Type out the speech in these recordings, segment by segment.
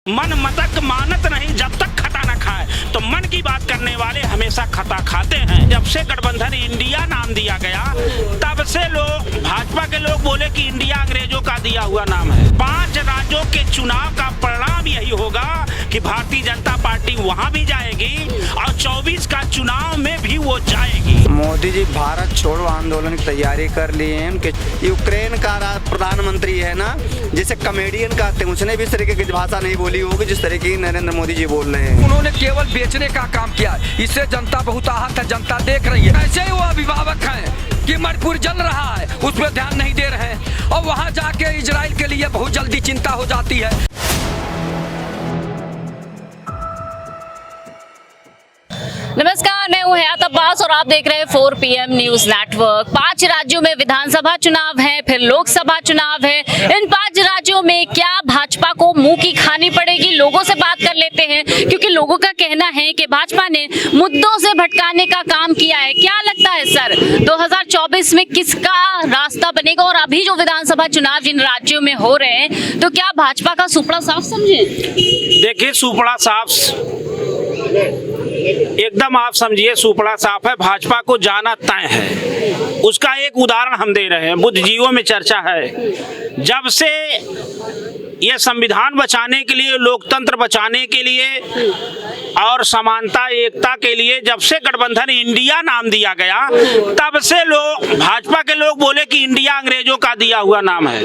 मन मतक मानत नहीं जब तक खता न खाए, तो मन की बात करने वाले हमेशा खता खाते हैं। जब से गठबंधन इंडिया नाम दिया गया तब से लोग, भाजपा के लोग बोले कि इंडिया अंग्रेजों का दिया हुआ नाम है। 5 राज्यों के चुनाव का परिणाम यही होगा कि भारतीय जनता पार्टी वहां भी जाएगी और 24 का चुनाव में भी वो जाएगी। मोदी जी भारत छोड़ो आंदोलन की तैयारी कर लिए हैं कि यूक्रेन का प्रधानमंत्री है ना, जैसे कॉमेडियन कहते हैं, उसने भी इस तरीके की भाषा नहीं बोली होगी जिस तरीके की नरेंद्र मोदी जी बोल रहे हैं। उन्होंने केवल बेचने का काम किया, इससे जनता बहुत आहत है, जनता देख रही है। ऐसे ही वो अभिभावक हैं कि मणिपुर जल रहा है, उस पर ध्यान नहीं दे रहे हैं और वहाँ जाके इजराइल के लिए बहुत जल्दी चिंता हो जाती है। नमस्कार, मैं हूं हयात अब्बास और आप देख रहे हैं 4 PM न्यूज नेटवर्क। 5 राज्यों में विधानसभा चुनाव है, फिर लोकसभा चुनाव है। इन 5 राज्यों में क्या भाजपा को मुंह की खानी पड़ेगी? लोगों से बात कर लेते हैं, क्योंकि लोगों का कहना है कि भाजपा ने मुद्दों से भटकाने का काम किया है। क्या लगता है सर, 2024 में किसका रास्ता बनेगा? और अभी जो विधानसभा चुनाव जिन राज्यों में हो रहे हैं, तो क्या भाजपा का सुपड़ा साफ समझे? देखिए, सुपड़ा साफ एकदम आप समझिए, सुपड़ा साफ है। भाजपा को जाना तय है। उसका एक उदाहरण हम दे रहे हैं। बुद्धिजीवियों में चर्चा है, जब से ये संविधान बचाने के लिए, लोकतंत्र बचाने के लिए और समानता एकता के लिए जब से गठबंधन इंडिया नाम दिया गया तब से लोग, भाजपा के लोग बोले कि इंडिया अंग्रेजों का दिया हुआ नाम है।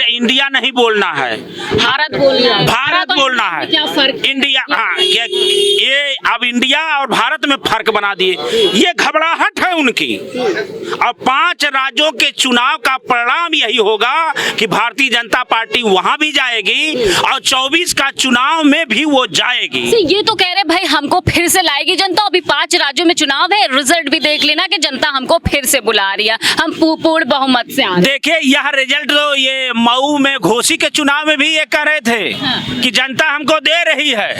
इंडिया नहीं बोलना है, भारत बोलना है। भारत बोलना है। क्या फर्क? इंडिया, हाँ, ये अब इंडिया और भारत में फर्क बना दिए। ये घबराहट है उनकी। और 5 राज्यों के चुनाव का परिणाम यही होगा कि भारतीय जनता पार्टी वहां भी जाएगी और 24 का चुनाव में भी वो जाएगी। ये तो कह रहे भाई हमको फिर से लाएगी जनता। अभी 5 राज्यों में चुनाव है, रिजल्ट भी देख लेना कि जनता हमको फिर से बुला रही है, हम पूर्ण बहुमत से आ। देखिए, यह रिजल्ट तो ये मऊ में घोसी के चुनाव में भी ये कह रहे थे कि जनता हमको दे रही है।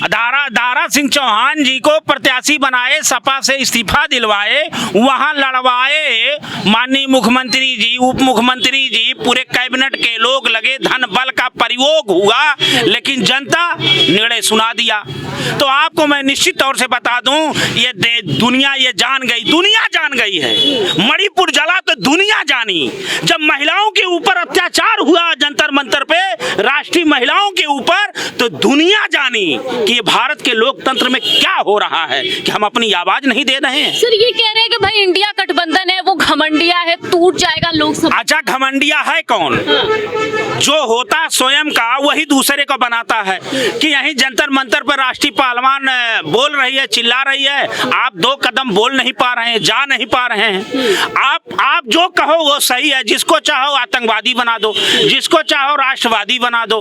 दारा सिंह चौहान जी को प्रत्याशी बनाए, सपा से इस्तीफा दिलवाए, वहां लड़वाए, माननीय मुख्यमंत्री जी, उप मुख्यमंत्री जी, पूरे कैबिनेट के लोग लगे, धन बल का प्रयोग हुआ, लेकिन जनता निर्णय सुना दिया। तो आपको मैं निश्चित तौर से बता दूं, ये दुनिया ये जान गई, दुनिया जान गई है। मणिपुर जला तो दुनिया जानी। जब महिलाओं के ऊपर अत्याचार हुआ जंतर मंतर पे, राष्ट्रीय महिलाओं के ऊपर, तो दुनिया जानी कि ये भारत के लोकतंत्र में क्या हो रहा है, कि हम अपनी आवाज नहीं दे रहे हैं। सर, ये कह रहे हैं कि भाई इंडिया गठबंधन है, वो घमंडिया है, टूट जाएगा लोकसभा। अच्छा, घमंडिया है कौन? जो होता स्वयं का वही दूसरे को बनाता है। कि यही जंतर मंतर पर राष्ट्रीय पहलवान बोल रही है, चिल्ला रही है, आप 2 कदम बोल नहीं पा रहे हैं, जा नहीं पा रहे हैं। आप जो कहो वो सही है। जिसको चाहो आतंकवादी बना दो, जिसको चाहो राष्ट्रवादी बना दो।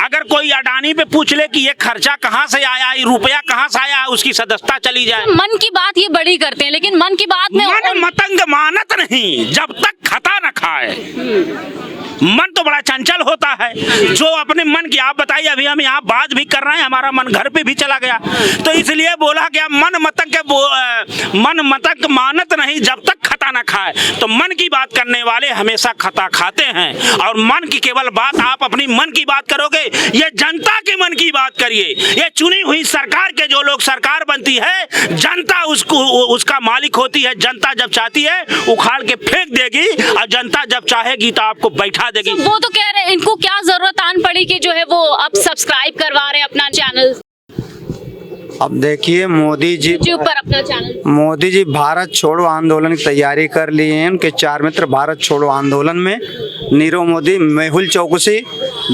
अगर कोई अडानी पे पूछ ले कि ये खर्चा कहाँ से आया, ये रुपया कहाँ से आया, उसकी सदस्यता चली जाए। मन की बात ये बड़ी करते हैं, लेकिन मन की बात में मन मतंग मानत नहीं जब तक खता न खाए। मन तो बड़ा चंचल होता है, जो अपने मन की, आप बताइए, अभी हम यहाँ बात भी कर रहे हैं, हमारा मन घर पे भी चला गया। तो इसलिए बोला गया, मन मतक मानत नहीं जब तक खता न खाए। तो मन की बात करने वाले हमेशा खता खाते हैं। और मन की केवल बात, आप अपनी मन की बात करोगे, ये जनता के मन की बात करिए। ये चुनी हुई सरकार के जो लोग सरकार बनती है, जनता उसका मालिक होती है। जनता जब चाहती है उखाड़ के फेंक देगी, और जनता जब चाहेगी तो आपको बैठा देगी। वो तो कह रहे हैं इनको क्या जरूरत आन पड़ी कि जो है वो अब सब्सक्राइब करवा रहे हैं अपना चैनल। अब देखिए, मोदी जी पर अपना चैनल, मोदी जी भारत छोड़ो आंदोलन की तैयारी कर लिए हैं। उनके 4 मित्र भारत छोड़ो आंदोलन में, नीरव मोदी, मेहुल चौकसी,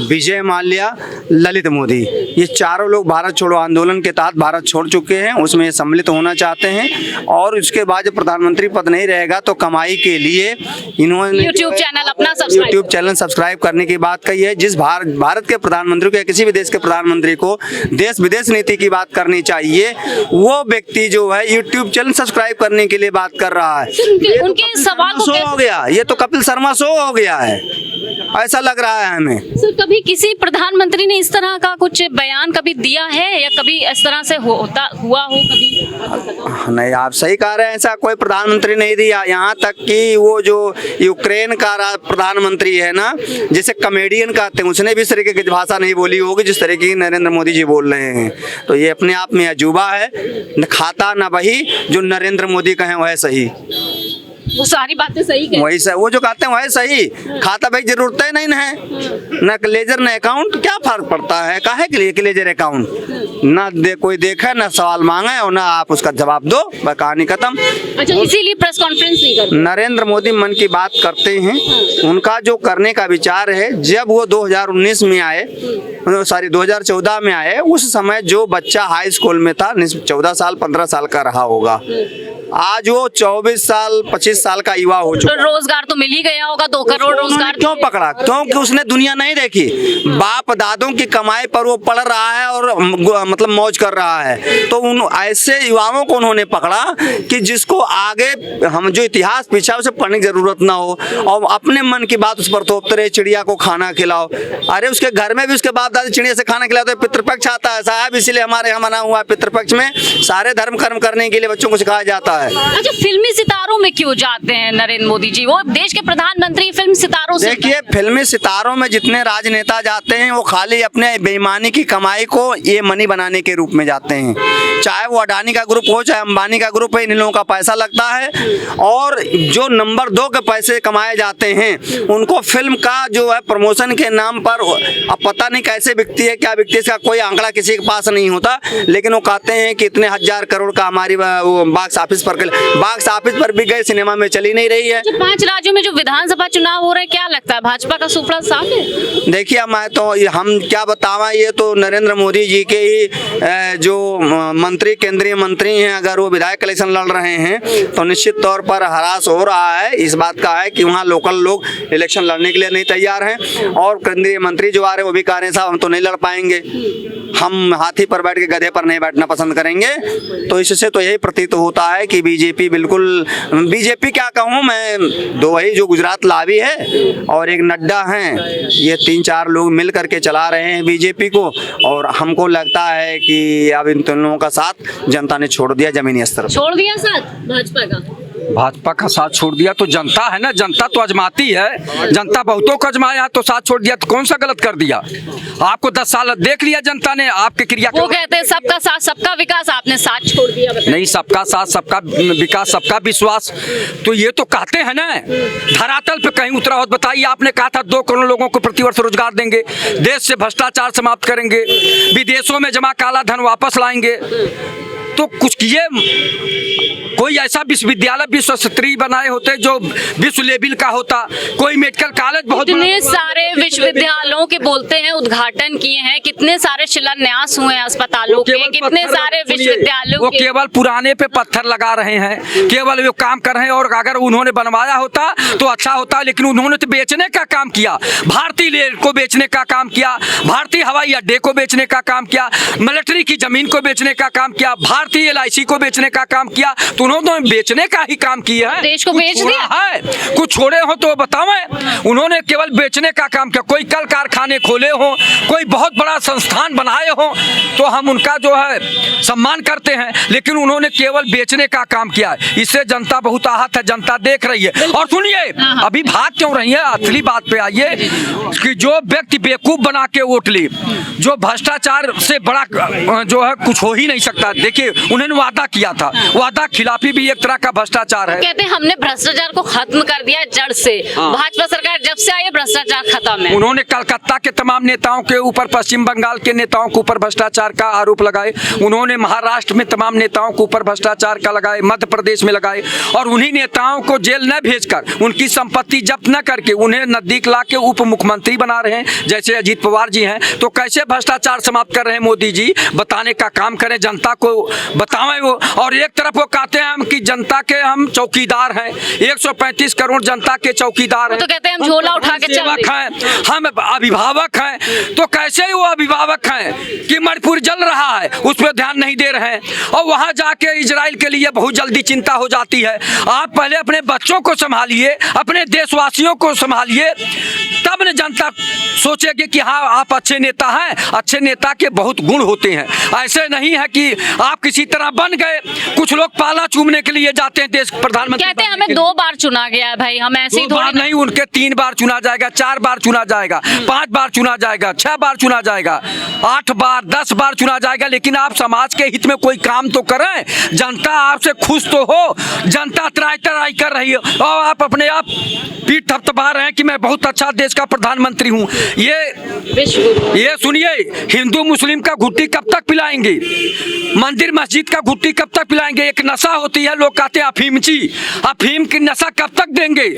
विजय माल्या, ललित मोदी, ये चारों लोग भारत छोड़ो आंदोलन के तहत भारत छोड़ चुके हैं। उसमें सम्मिलित होना चाहते हैं। और उसके बाद जब प्रधानमंत्री पद नहीं रहेगा तो कमाई के लिए इन्होंने यूट्यूब चैनल सब्सक्राइब करने की बात कही है। जिस भारत के प्रधानमंत्री को या किसी भी देश के प्रधानमंत्री को देश विदेश नीति की बात करनी चाहिए, वो व्यक्ति जो है यूट्यूब चैनल सब्सक्राइब करने के लिए बात कर रहा है। उनके सवाल शो हो गया, ये तो कपिल शर्मा शो हो गया है। ऐसा लग रहा है हमें। सर, कभी किसी प्रधानमंत्री ने इस तरह का कुछ बयान कभी दिया है या कभी इस तरह से हुआ हो कभी? नहीं, आप सही कह रहे हैं, ऐसा कोई प्रधानमंत्री नहीं दिया। यहाँ तक कि वो जो यूक्रेन का प्रधानमंत्री है ना, जिसे कमेडियन कहते हैं, उसने भी इस तरीके की भाषा नहीं बोली होगी जिस तरीके की नरेंद्र मोदी जी बोल रहे हैं। तो ये अपने आप में अजूबा है। न खाता न वही जो नरेंद्र मोदी कहें वह सही, वो सारी बातें सही है। वही सही, वो जो कहते हैं वही सही। खाता भाई जरूरत ही नहीं है, न लेजर न अकाउंट, क्या फर्क पड़ता है? काहे के लिए लेजर अकाउंट? ना कोई देखे, ना सवाल मांगे और ना आप उसका जवाब दो, बस कहानी खत्म। अच्छा, इसीलिए प्रेस कॉन्फ्रेंस नहीं करते? नरेंद्र मोदी मन की बात करते हैं। उनका जो करने का विचार है, जब वो 2019 में आए, सॉरी 2014 में आए, उस समय जो बच्चा हाई स्कूल में था 14 साल 15 साल का रहा होगा, आज वो 24 साल 25 साल का युवा हो चुका। तो रोजगार तो मिल ही गया होगा, 2 करोड़ रोजगार। क्यों पकड़ा? क्योंकि उसने दुनिया नहीं देखी। बाप दादों की कमाई पर वो पढ़ रहा है और मतलब मौज कर रहा है। तो उन ऐसे युवाओं को उन्होंने पकड़ा कि जिसको आगे हम जो इतिहास पीछा उसे पढ़ने की जरूरत ना हो, और अपने मन की बात उस पर थोपते रहे। चिड़िया को खाना खिलाओ, अरे उसके घर में भी उसके बाप दादा चिड़िया से खाना खिलाते। पितृपक्ष आता है साहब, इसीलिए हमारे यहाँ मना हुआ है। पितृपक्ष में सारे धर्म कर्म करने के लिए बच्चों को सिखाया जाता है। अच्छा, फिल्मी सितारों में क्यों जाते हैं नरेंद्र मोदी जी? वो देश के प्रधानमंत्री फिल्म सितारों से। देखिए, फिल्मी सितारों में जितने राजनेता जाते हैं वो खाली अपने बेईमानी की कमाई को ये मनी बनाने के रूप में जाते हैं। चाहे वो अडानी का ग्रुप हो, चाहे अंबानी का ग्रुप है, इन लोगों का पैसा लगता है। और जो नंबर 2 के पैसे कमाए जाते हैं, उनको फिल्म का जो है प्रमोशन के नाम पर, अब पता नहीं कैसे बिकती है, क्या बिकती है, इसका कोई आंकड़ा किसी के पास नहीं होता। लेकिन वो कहते हैं कि इतने 1000 करोड़ का हमारी बॉक्स ऑफिस पर भी गए, सिनेमा में चली नहीं रही है। 5 राज्यों में जो विधानसभा चुनाव हो रहे हैं, क्या लगता है भाजपा का सुफड़ा साफ है? देखिए, मैं तो हम क्या बतावा, ये तो नरेंद्र मोदी जी के ही जो मंत्री, केंद्रीय मंत्री हैं, अगर वो विधायक इलेक्शन लड़ रहे हैं तो निश्चित तौर पर हरास हो रहा है। इस बात का है कि वहाँ लोकल लोग इलेक्शन लड़ने के लिए नहीं तैयार हैं, और केंद्रीय मंत्री जो आ रहे हैं वो भी कह रहे हैं साहब हम तो नहीं लड़ पाएंगे, हम हाथी पर बैठ के गधे पर नहीं बैठना पसंद करेंगे। तो इससे तो यही प्रतीत होता है कि बीजेपी बिल्कुल, बीजेपी क्या कहूँ मैं, दो वही जो गुजरात लावी है और एक नड्डा हैं, ये 3-4 लोग मिल करके चला रहे हैं बीजेपी को। और हमको लगता है कि अब इन दोनों का साथ जनता ने छोड़ दिया, जमीनी स्तर पर छोड़ दिया साथ भाजपा का। भाजपा का साथ छोड़ दिया तो जनता है ना, जनता तो आजमाती है। जनता बहुतों को आजमाया तो साथ छोड़ दिया, तो कौन सा गलत कर दिया? आपको 10 साल देख लिया जनता ने, आपके क्रिया। वो कहते हैं सबका साथ सबका विकास, आपने साथ छोड़ दिया। नहीं, सबका साथ सबका विकास सबका विश्वास, तो ये तो कहते हैं ना, धरातल पे कहीं उतरा हो? बताइए, आपने कहा था 2 करोड़ लोगों को प्रतिवर्ष रोजगार देंगे, देश से भ्रष्टाचार समाप्त करेंगे, विदेशों में जमा काला धन वापस लाएंगे, तो कुछ किए? कोई ऐसा विश्वविद्यालय विश्व स्तरीय बनाए होते जो विश्व लेवल का होता, कोई मेडिकल कॉलेज बहुत कितने सारे विश्वविद्यालयों के बोलते हैं उद्घाटन किए हैं, कितने सारे शिलान्यास हुए हैं अस्पतालों के, कितने सारे विश्वविद्यालयों वो केवल पुराने पे पत्थर लगा रहे हैं, केवल वो काम कर रहे हैं। और अगर उन्होंने बनवाया होता तो अच्छा होता, लेकिन उन्होंने तो बेचने का काम किया, भारतीय रेल को बेचने का काम किया, भारतीय हवाई अड्डे को बेचने का काम किया, मिलिट्री की जमीन को बेचने का काम किया, भारतीय LIC को बेचने का काम किया। तो उन्होंने बेचने का ही काम किया है, देश को बेच दिया है। कुछ छोड़े हो तो बताओ। उन्होंने केवल बेचने का काम किया। कोई कल कारखाने खोले हो, कोई बहुत बड़ा संस्थान बनाए हो तो हम उनका जो है सम्मान करते हैं, लेकिन उन्होंने केवल बेचने का काम किया है। इससे जनता बहुत आहत है, जनता देख रही है। और सुनिए, अभी भाग क्यों रही है, असली बात पे आइए कि जो व्यक्ति बेवकूफ बना के वोट ली, जो भ्रष्टाचार से बड़ा जो है कुछ हो ही नहीं सकता। देखिए, उन्होंने वादा किया था, वादा खिलाफी भी एक तरह का भ्रष्टाचार है। कहते हैं हमने भ्रष्टाचार को खत्म कर दिया जड़ से। भाजपा सरकार जब से आई है भ्रष्टाचार खत्म है। उन्होंने कलकत्ता के तमाम नेताओं के ऊपर, पश्चिम बंगाल के नेताओं के ऊपर भ्रष्टाचार का आरोप लगाए, उन्होंने महाराष्ट्र में तमाम नेताओं के ऊपर भ्रष्टाचार का लगाए, मध्य प्रदेश में लगाए, और उन्हीं नेताओं को जेल न भेजकर, उनकी संपत्ति जब्त न करके उन्हें नजदीक ला के उप मुख्यमंत्री बना रहे हैं, जैसे अजीत पवार जी हैं। तो कैसे भ्रष्टाचार समाप्त कर रहे हैं मोदी जी, बताने का काम करें, जनता को बतावें वो। और एक तरफ वो कहते हैं हम कि जनता के हम चौकीदार हैं, 135 करोड़ जनता के चौकीदार हैं, तो कहते हैं हम झोला उठा के चल सेवक रहे हैं, हम अभिभावक हैं। तो कैसे वो अभिभावक हैं कि मणिपुर जल रहा है उस पर ध्यान नहीं दे रहे हैं, और वहां जाके इजराइल के लिए बहुत जल्दी चिंता हो जाती है। आप पहले अपने बच्चों को संभालिए, अपने देशवासियों को संभालिए, तब न जनता सोचेगी कि हाँ आप अच्छे नेता हैं। अच्छे नेता के बहुत गुण होते हैं, ऐसे नहीं है कि आप किसी तरह बन गए। कुछ लोग पाला चूमने के लिए जाते हैं देश प्रधानमंत्री, कहते हैं हमें 2 बार चुना गया है भाई, हम ऐसे ही 2 बार थोड़ी नहीं, उनके 3 बार चुना जाएगा, 4 बार चुना जाएगा, 5 बार चुना जाएगा, 6 बार चुना जाएगा, 8 बार 10 बार चुना जाएगा। लेकिन आप समाज के हित में कोई काम तो करें, जनता आपसे खुश तो हो। जनता त्राई त्राई कर रही है और आप अपने आप पीठ थपथपा रहे हैं कि मैं बहुत अच्छा देश का प्रधानमंत्री हूँ। ये सुनिए, हिंदू मुस्लिम का घुट्टी कब तक पिलाएंगे, मंदिर मस्जिद का घुट्टी कब तक पिलाएंगे। एक नशा होती है, लोग कहते हैं अफीमची, अफीम की नशा कब तक देंगे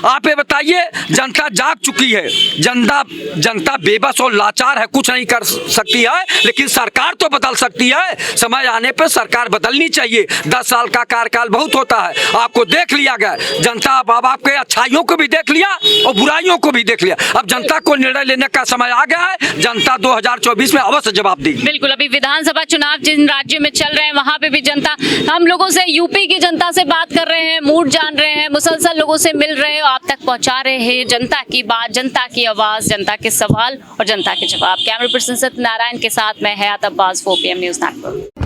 आप ये बताइए। जनता जाग चुकी है, जनता बेबस और लाचार है, कुछ नहीं कर सकती है, लेकिन सरकार तो बदल सकती है। समय आने पर सरकार बदलनी चाहिए। 10 साल का कार्यकाल बहुत होता है, आपको देख लिया गया। जनता अब आपके अच्छाइयों को भी देख लिया और बुराइयों को भी देख लिया। अब जनता को निर्णय लेने का समय आ गया है। जनता 2024 में अवश्य जवाब देगी। बिल्कुल, अभी विधानसभा चुनाव जिन राज्यों में चल रहे हैं वहां पे भी जनता, हम लोगों से यूपी की जनता से बात कर रहे हैं, मूड जान रहे हैं, मुसलसल लोगों से मिल रहे हैं, आप तक पहुंचा रहे हैं जनता की बात, जनता की आवाज, जनता के सवाल और जनता के जवाब। कैमरा पर्सन सत्यनारायण के साथ मैं हयात अब्बास, 4 PM न्यूज़ नेटवर्क।